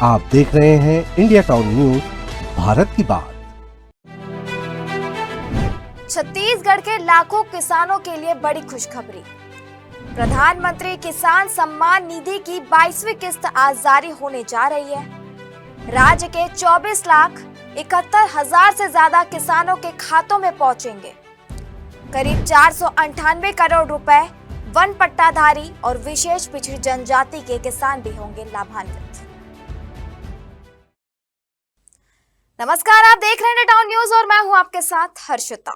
आप देख रहे हैं इंडिया टाउन न्यूज, भारत की बात। छत्तीसगढ़ के लाखों किसानों के लिए बड़ी खुशखबरी। प्रधानमंत्री किसान सम्मान निधि की 22वीं किस्त आज जारी होने जा रही है। राज्य के 24,71,000 से ज्यादा किसानों के खातों में पहुंचेंगे। करीब 498 करोड़ रुपए वन पट्टाधारी और विशेष पिछड़ी जनजाति के किसान भी होंगे लाभान्वित। नमस्कार, आप देख रहे हैं इंडिया टाउन न्यूज और मैं हूं आपके साथ हर्षिता।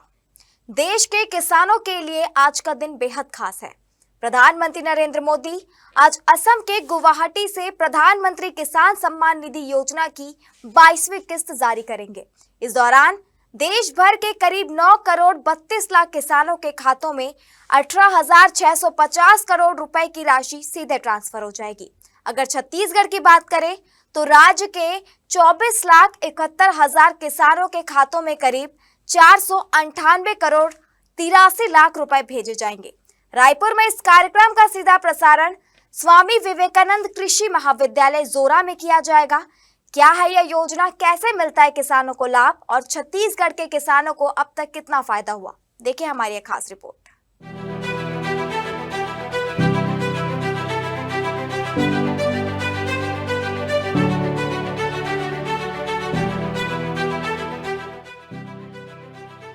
देश के किसानों के लिए आज का दिन बेहद खास है। प्रधानमंत्री नरेंद्र मोदी आज असम के गुवाहाटी से प्रधानमंत्री किसान सम्मान निधि योजना की 22वीं किस्त जारी करेंगे। इस दौरान देश भर के करीब 9 करोड़ 32 लाख किसानों के खातों में 18,650 करोड़ रुपए की राशि सीधे ट्रांसफर हो जाएगी। अगर छत्तीसगढ़ की बात करें तो राज्य के 24,71,000 किसानों के खातों में करीब 498 करोड़ 83 लाख रुपए भेजे जाएंगे। रायपुर में इस कार्यक्रम का सीधा प्रसारण स्वामी विवेकानंद कृषि महाविद्यालय जोरा में किया जाएगा। क्या है यह योजना, कैसे मिलता है किसानों को लाभ और छत्तीसगढ़ के किसानों को अब तक कितना फायदा हुआ, देखिए हमारी एक खास रिपोर्ट।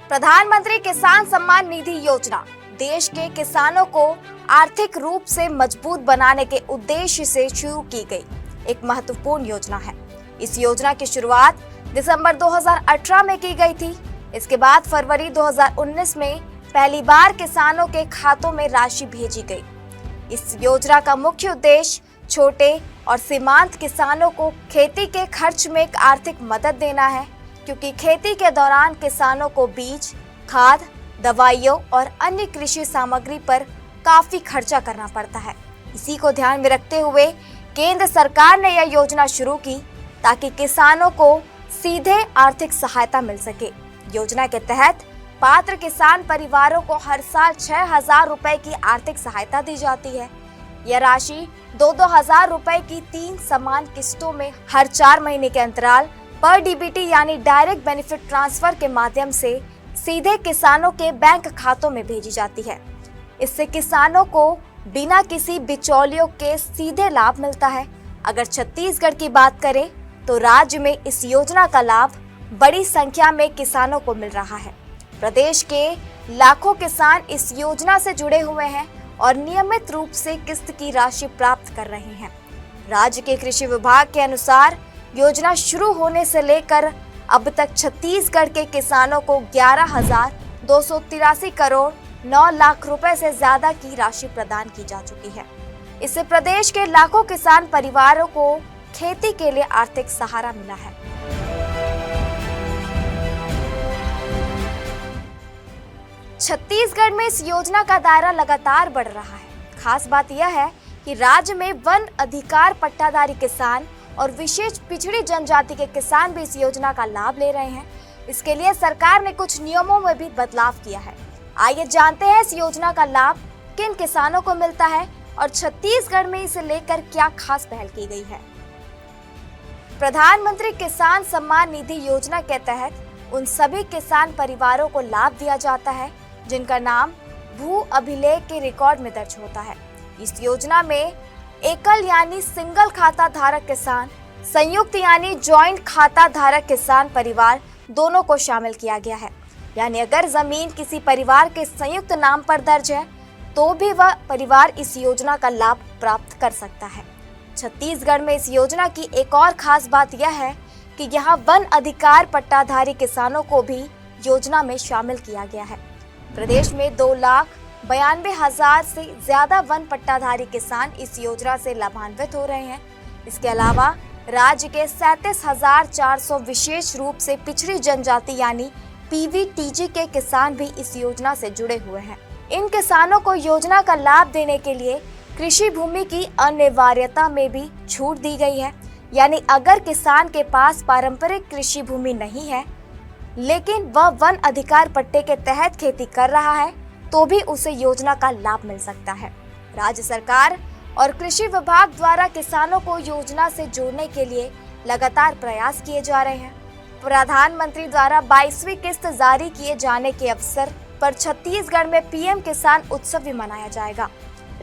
प्रधानमंत्री किसान सम्मान निधि योजना देश के किसानों को आर्थिक रूप से मजबूत बनाने के उद्देश्य से शुरू की गई एक महत्वपूर्ण योजना है। इस योजना की शुरुआत दिसंबर 2018 में की गई थी। इसके बाद फरवरी 2019 में पहली बार किसानों के खातों में राशि भेजी गई। इस योजना का मुख्य उद्देश्य छोटे और सीमांत किसानों को खेती के खर्च में एक आर्थिक मदद देना है, क्योंकि खेती के दौरान किसानों को बीज, खाद, दवाइयों और अन्य कृषि सामग्री पर काफी खर्चा करना पड़ता है। इसी को ध्यान में रखते हुए केंद्र सरकार ने यह योजना शुरू की ताकि किसानों को सीधे आर्थिक सहायता मिल सके। योजना के तहत पात्र किसान परिवारों को हर साल 6,000 रुपए की आर्थिक सहायता दी जाती है। यह राशि 2,000 रुपए की 3 समान किस्तों में हर 4 महीने के अंतराल पर डीबीटी यानी डायरेक्ट बेनिफिट ट्रांसफर के माध्यम से सीधे किसानों के बैंक खातों में भेजी जाती है। इससे किसानों को बिना किसी बिचौलियों के सीधे लाभ मिलता है। अगर छत्तीसगढ़ की बात करें तो राज्य में इस योजना का लाभ बड़ी संख्या में किसानों को मिल रहा है। प्रदेश के लाखों किसान इस योजना से जुड़े हुए हैं और नियमित रूप से किस्त की राशि प्राप्त कर रहे हैं। राज्य के कृषि विभाग के अनुसार योजना शुरू होने से लेकर अब तक छत्तीसगढ़ के किसानों को 11,283 करोड़ 9 लाख रुपए से ज्यादा की राशि प्रदान की जा चुकी है। इससे प्रदेश के लाखों किसान परिवारों को खेती के लिए आर्थिक सहारा मिला है। छत्तीसगढ़ में इस योजना का दायरा लगातार बढ़ रहा है। खास बात यह है कि राज्य में वन अधिकार पट्टाधारी किसान और विशेष पिछड़ी जनजाति के किसान भी इस योजना का लाभ ले रहे हैं। इसके लिए सरकार ने कुछ नियमों में भी बदलाव किया है। आइए जानते हैं इस योजना का लाभ किन किसानों को मिलता है और छत्तीसगढ़ में इसे लेकर क्या खास पहल की गई है। प्रधानमंत्री किसान सम्मान निधि योजना के तहत उन सभी किसान परिवारों को लाभ दिया जाता है जिनका नाम भू अभिलेख के रिकॉर्ड में दर्ज होता है। इस योजना में एकल यानी सिंगल खाता धारक किसान, संयुक्त यानी जॉइंट खाता धारक किसान परिवार दोनों को शामिल किया गया है। यानी अगर जमीन किसी परिवार के संयुक्त नाम पर दर्ज है तो भी वह परिवार इस योजना का लाभ प्राप्त कर सकता है। छत्तीसगढ़ में इस योजना की एक और खास बात यह है कि यहाँ वन अधिकार पट्टाधारी किसानों को भी योजना में शामिल किया गया है। प्रदेश में 2,92,000 से ज्यादा वन पट्टाधारी किसान इस योजना से लाभान्वित हो रहे हैं। इसके अलावा राज्य के 37,400 विशेष रूप से पिछड़ी जनजाति यानी पीवीटीजी के किसान भी इस योजना से जुड़े हुए हैं। इन किसानों को योजना का लाभ देने के लिए कृषि भूमि की अनिवार्यता में भी छूट दी गई है। यानी अगर किसान के पास पारंपरिक कृषि भूमि नहीं है लेकिन वह वन अधिकार पट्टे के तहत खेती कर रहा है तो भी उसे योजना का लाभ मिल सकता है। राज्य सरकार और कृषि विभाग द्वारा किसानों को योजना से जोड़ने के लिए लगातार प्रयास किए जा रहे हैं। प्रधानमंत्री द्वारा 22वीं किस्त जारी किए जाने के अवसर पर छत्तीसगढ़ में पीएम किसान उत्सव भी मनाया जाएगा।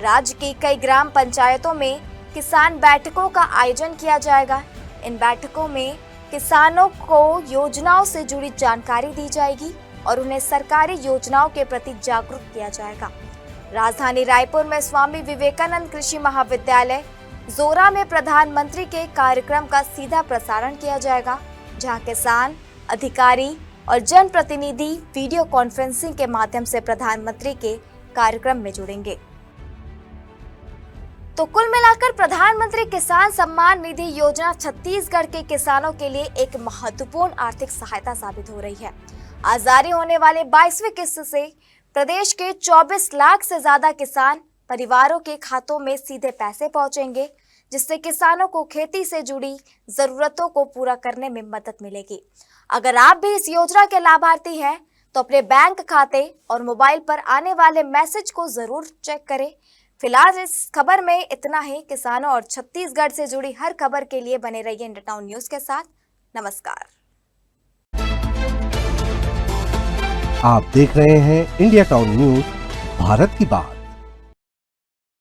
राज्य की कई ग्राम पंचायतों में किसान बैठकों का आयोजन किया जाएगा। इन बैठकों में किसानों को योजनाओं से जुड़ी जानकारी दी जाएगी और उन्हें सरकारी योजनाओं के प्रति जागरूक किया जाएगा। राजधानी रायपुर में स्वामी विवेकानंद कृषि महाविद्यालय जोरा में प्रधानमंत्री के कार्यक्रम का सीधा प्रसारण किया जाएगा, जहां किसान, अधिकारी और जनप्रतिनिधि वीडियो कॉन्फ्रेंसिंग के माध्यम से प्रधानमंत्री के कार्यक्रम में जुड़ेंगे। तो कुल मिलाकर प्रधानमंत्री किसान सम्मान निधि योजना छत्तीसगढ़ के किसानों के लिए एक महत्वपूर्ण आर्थिक सहायता साबित हो रही है। आज जारी होने वाले 22वीं किस्त से प्रदेश के 24 लाख से ज्यादा किसान परिवारों के खातों में सीधे पैसे पहुंचेंगे, जिससे किसानों को खेती से जुड़ी जरूरतों को पूरा करने में मदद मिलेगी। अगर आप भी इस योजना के लाभार्थी हैं तो अपने बैंक खाते और मोबाइल पर आने वाले मैसेज को जरूर चेक करें। फिलहाल इस खबर में इतना ही। किसानों और छत्तीसगढ़ से जुड़ी हर खबर के लिए बने रहिए इंडिया टाउन न्यूज के साथ। नमस्कार। आप देख रहे हैं इंडिया टाउन न्यूज, भारत की बात।